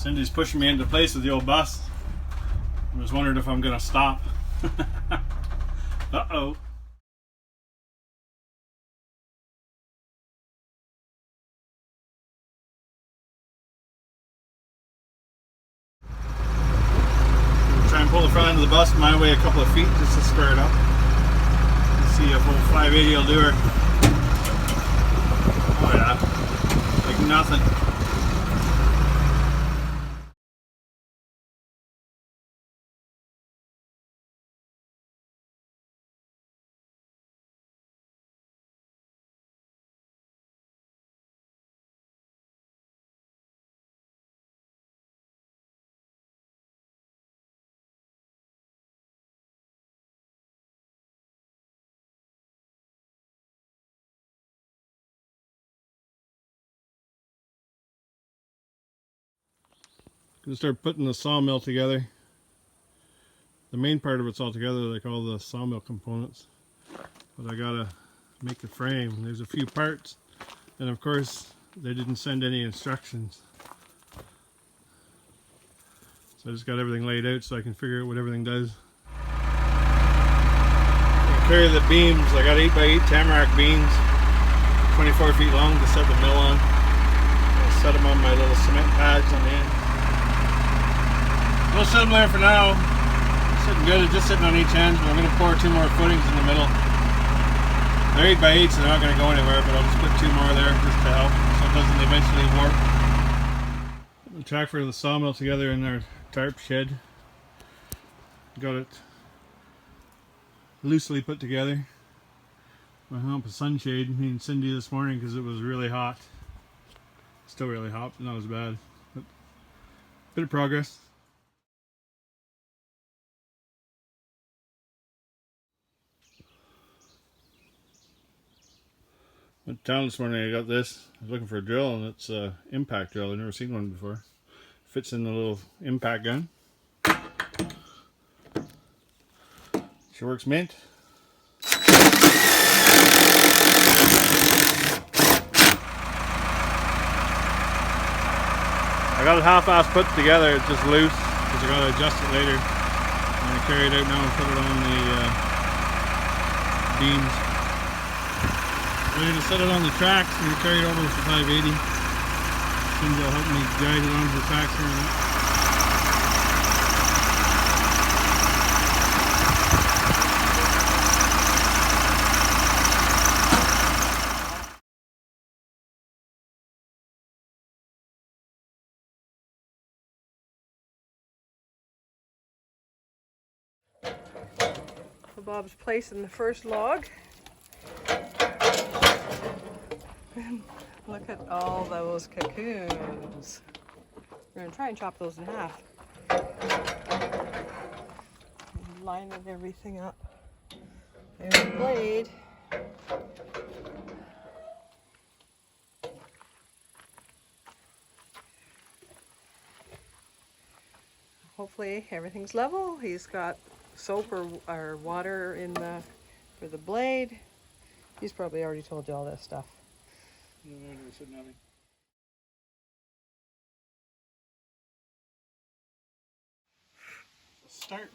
Cindy's pushing me into place with the old bus. I was wondering if I'm gonna stop. Uh-oh. Try and pull the front end of the bus my way a couple of feet just to square it up. Let's see if old 580 will do her. Oh yeah, like nothing. Gonna start putting the sawmill together. The main part of it's all together, like all the sawmill components. But I gotta make the frame. There's a few parts, and of course they didn't send any instructions. So I just got everything laid out so I can figure out what everything does. I carry the beams. I got 8x8 tamarack beams, 24 feet long to set the mill on. I'll set them on my little cement pads on the end. A little similar for now. Sitting good, it's just sitting on each end, but I'm going to pour 2 more footings in the middle. They're 8x8, so they're not going to go anywhere, but I'll just put 2 more there just to help so it doesn't eventually warp. The tractor and the sawmill together in our tarp shed. Got it loosely put together. I hung up a sunshade, me and Cindy, this morning because it was really hot. Still really hot, but not as bad. But bit of progress. Went down this morning, I got this. I was looking for a drill, and it's an impact drill. I've never seen one before. Fits in the little impact gun. She works mint. I got it half-assed put together, it's just loose, because I got to adjust it later. I'm going to carry it out now and put it on the beams. We're going to set it on the tracks and carry it over with the 580. Cindy will help me guide it onto the tracks here in a minute. Bob's placing the first log. Look at all those cocoons. We're going to try and chop those in half. Line everything up. There's the blade. Hopefully everything's level. He's got soap or water in the for the blade. He's probably already told you all this stuff. No, never said nothing. Start.